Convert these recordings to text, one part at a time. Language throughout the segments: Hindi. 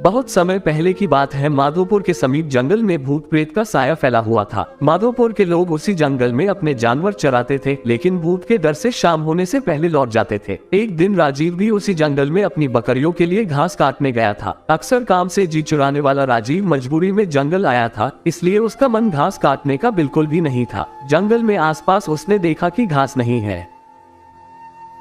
बहुत समय पहले की बात है। माधोपुर के समीप जंगल में भूत प्रेत का साया फैला हुआ था। माधोपुर के लोग उसी जंगल में अपने जानवर चराते थे, लेकिन भूत के डर से शाम होने से पहले लौट जाते थे। एक दिन राजीव भी उसी जंगल में अपनी बकरियों के लिए घास काटने गया था। अक्सर काम से जी चुराने वाला राजीव मजबूरी में जंगल आया था, इसलिए उसका मन घास काटने का बिल्कुल भी नहीं था। जंगल में आसपास उसने देखा कि घास नहीं है,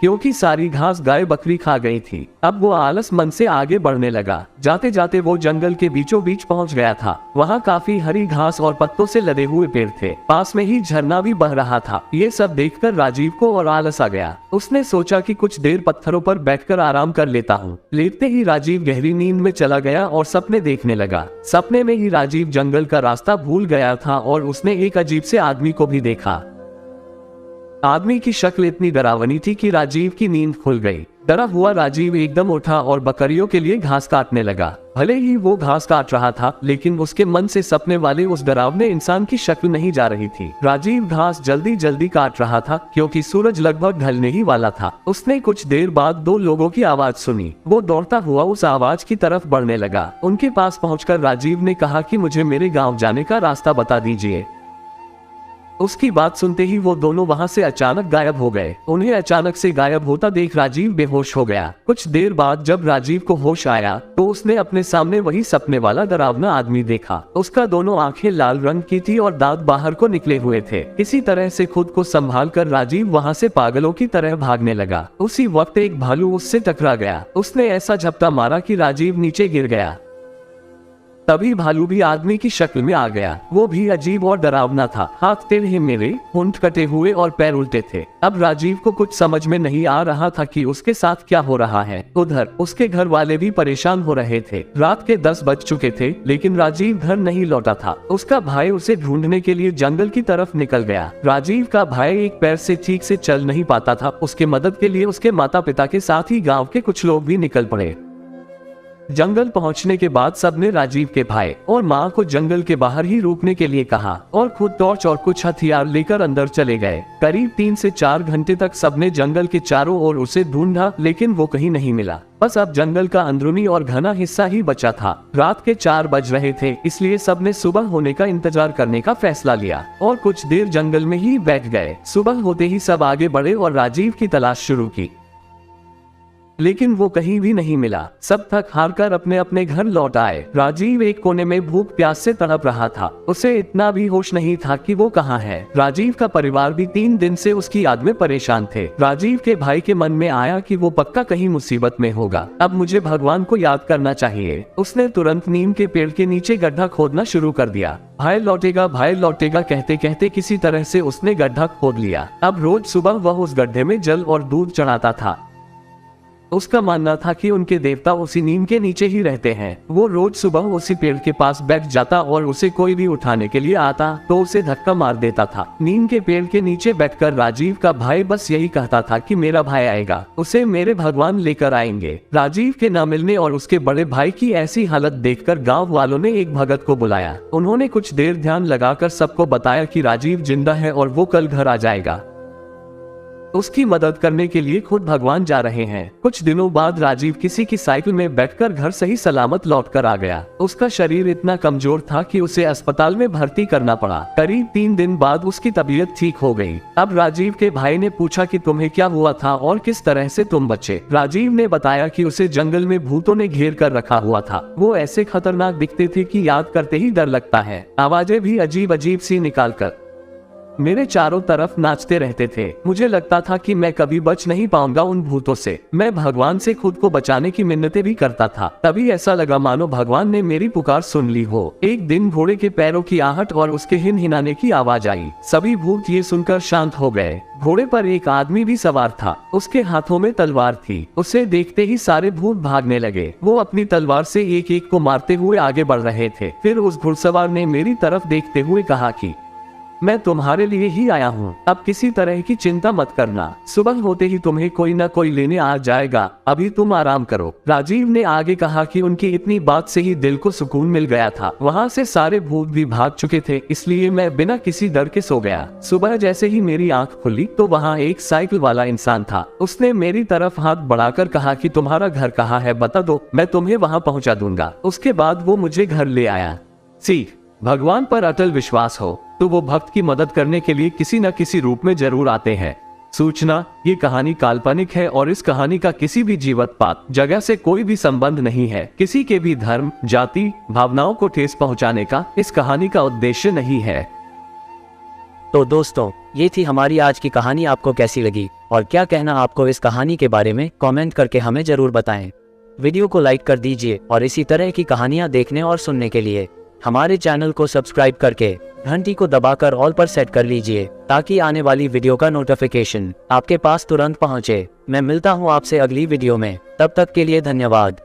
क्योंकि सारी घास गाय बकरी खा गई थी। अब वो आलस मन से आगे बढ़ने लगा। जाते जाते वो जंगल के बीचों बीच पहुंच गया था। वहाँ काफी हरी घास और पत्तों से लदे हुए पेड़ थे। पास में ही झरना भी बह रहा था। ये सब देखकर राजीव को और आलस आ गया। उसने सोचा कि कुछ देर पत्थरों पर बैठकर आराम कर लेता हूँ। लेटते ही राजीव गहरी नींद में चला गया और सपने देखने लगा। सपने में ही राजीव जंगल का रास्ता भूल गया था और उसने एक अजीब से आदमी को भी देखा। आदमी की शक्ल इतनी डरावनी थी कि राजीव की नींद खुल गई। डरा हुआ राजीव एकदम उठा और बकरियों के लिए घास काटने लगा। भले ही वो घास काट रहा था, लेकिन उसके मन से सपने वाले उस डरावने इंसान की शक्ल नहीं जा रही थी। राजीव घास जल्दी जल्दी काट रहा था, क्योंकि सूरज लगभग ढलने ही वाला था। उसने कुछ देर बाद 2 लोगों की आवाज सुनी। वो दौड़ता हुआ उस आवाज की तरफ बढ़ने लगा। उनके पास पहुंचकर राजीव ने कहा कि मुझे मेरे गाँव जाने का रास्ता बता दीजिए। उसकी बात सुनते ही वो दोनों वहां से अचानक गायब हो गए। उन्हें अचानक से गायब होता देख राजीव बेहोश हो गया। कुछ देर बाद जब राजीव को होश आया तो उसने अपने सामने वही सपने वाला डरावना आदमी देखा। उसका दोनों आंखें लाल रंग की थी और दांत बाहर को निकले हुए थे। किसी तरह से खुद को संभाल कर राजीव वहाँ से पागलों की तरह भागने लगा। उसी वक्त एक भालू उससे टकरा गया। उसने ऐसा झपटा मारा कि राजीव नीचे गिर गया। तभी भालू भी आदमी की शक्ल में आ गया। वो भी अजीब और डरावना था। हाथ टेढ़े मेढ़े, होंठ कटे हुए और पैर उल्टे थे। अब राजीव को कुछ समझ में नहीं आ रहा था कि उसके साथ क्या हो रहा है। उधर उसके घर वाले भी परेशान हो रहे थे। रात के 10 बज चुके थे, लेकिन राजीव घर नहीं लौटा था। उसका भाई उसे ढूंढने के लिए जंगल की तरफ निकल गया। राजीव का भाई एक पैर से ठीक से चल नहीं पाता था। उसके मदद के लिए उसके माता पिता के साथ ही गाँव के कुछ लोग भी निकल पड़े। जंगल पहुंचने के बाद सबने राजीव के भाई और माँ को जंगल के बाहर ही रुकने के लिए कहा और खुद टॉर्च और कुछ हथियार लेकर अंदर चले गए। करीब 3 से 4 घंटे तक सबने जंगल के चारों ओर उसे ढूंढा, लेकिन वो कहीं नहीं मिला। बस अब जंगल का अंदरूनी और घना हिस्सा ही बचा था। रात के 4 बज रहे थे, इसलिए सबने सुबह होने का इंतजार करने का फैसला लिया और कुछ देर जंगल में ही बैठ गए। सुबह होते ही सब आगे बढ़े और राजीव की तलाश शुरू की, लेकिन वो कहीं भी नहीं मिला। सब थक हार कर अपने अपने घर लौट आए। राजीव एक कोने में भूख प्यास से तड़प रहा था। उसे इतना भी होश नहीं था कि वो कहाँ है। राजीव का परिवार भी 3 दिन से उसकी याद में परेशान थे। राजीव के भाई के मन में आया कि वो पक्का कहीं मुसीबत में होगा। अब मुझे भगवान को याद करना चाहिए। उसने तुरंत नीम के पेड़ के नीचे गड्ढा खोदना शुरू कर दिया। भाई लौटेगा कहते कहते किसी तरह से उसने गड्ढा खोद लिया। अब रोज सुबह वह उस गड्ढे में जल और दूध चढ़ाता था। उसका मानना था कि उनके देवता उसी नीम के नीचे ही रहते हैं। वो रोज सुबह उसी पेड़ के पास बैठ जाता और उसे कोई भी उठाने के लिए आता तो उसे धक्का मार देता था। नीम के पेड़ के नीचे बैठकर राजीव का भाई बस यही कहता था कि मेरा भाई आएगा, उसे मेरे भगवान लेकर आएंगे। राजीव के न मिलने और उसके बड़े भाई की ऐसी हालत देखकर गाँव वालों ने एक भगत को बुलाया। उन्होंने कुछ देर ध्यान लगाकर सबको बताया कि राजीव जिंदा है और वो कल घर आ जाएगा। उसकी मदद करने के लिए खुद भगवान जा रहे हैं। कुछ दिनों बाद राजीव किसी की साइकिल में बैठकर घर सही सलामत लौटकर आ गया। उसका शरीर इतना कमजोर था कि उसे अस्पताल में भर्ती करना पड़ा। करीब 3 दिन बाद उसकी तबीयत ठीक हो गई। अब राजीव के भाई ने पूछा कि तुम्हें क्या हुआ था और किस तरह से तुम बचे। राजीव ने बताया कि उसे जंगल में भूतों ने घेर कर रखा हुआ था। वो ऐसे खतरनाक दिखते थे कि याद करते ही डर लगता है। आवाजें भी अजीब अजीब सी निकालकर मेरे चारों तरफ नाचते रहते थे। मुझे लगता था कि मैं कभी बच नहीं पाऊंगा उन भूतों से। मैं भगवान से खुद को बचाने की मिन्नतें भी करता था। तभी ऐसा लगा मानो भगवान ने मेरी पुकार सुन ली हो। एक दिन घोड़े के पैरों की आहट और उसके हिनहिनाने की आवाज आई। सभी भूत ये सुनकर शांत हो गए। घोड़े पर एक आदमी भी सवार था। उसके हाथों में तलवार थी। उसे देखते ही सारे भूत भागने लगे। वो अपनी तलवार से एक एक को मारते हुए आगे बढ़ रहे थे। फिर उस घुड़सवार ने मेरी तरफ देखते हुए कहा कि मैं तुम्हारे लिए ही आया हूँ, अब किसी तरह की चिंता मत करना, सुबह होते ही तुम्हें कोई न कोई लेने आ जाएगा, अभी तुम आराम करो। राजीव ने आगे कहा कि उनकी इतनी बात से ही दिल को सुकून मिल गया था। वहाँ से सारे भूत भी भाग चुके थे, इसलिए मैं बिना किसी डर के सो गया। सुबह जैसे ही मेरी आंख खुली तो वहाँ एक साइकिल वाला इंसान था। उसने मेरी तरफ हाथ बढ़ाकर कहा कि तुम्हारा घर कहाँ है, बता दो, मैं तुम्हें वहाँ पहुँचा दूंगा। उसके बाद वो मुझे घर ले आया। सीख, भगवान पर अटल विश्वास हो तो वो भक्त की मदद करने के लिए किसी न किसी रूप में जरूर आते हैं। सूचना, ये कहानी काल्पनिक है और इस कहानी का किसी भी जीवित पात जगह से कोई भी संबंध नहीं है। किसी के भी धर्म, जाति, भावनाओं को ठेस पहुंचाने का इस कहानी का उद्देश्य नहीं है। तो दोस्तों, ये थी हमारी आज की कहानी। आपको कैसी लगी और क्या कहना आपको इस कहानी के बारे में, कमेंट करके हमें जरूर बताएं। वीडियो को लाइक कर दीजिए और इसी तरह की कहानियां देखने और सुनने के लिए हमारे चैनल को सब्सक्राइब करके घंटी को दबाकर ऑल पर सेट कर लीजिए, ताकि आने वाली वीडियो का नोटिफिकेशन आपके पास तुरंत पहुंचे। मैं मिलता हूं आपसे अगली वीडियो में, तब तक के लिए धन्यवाद।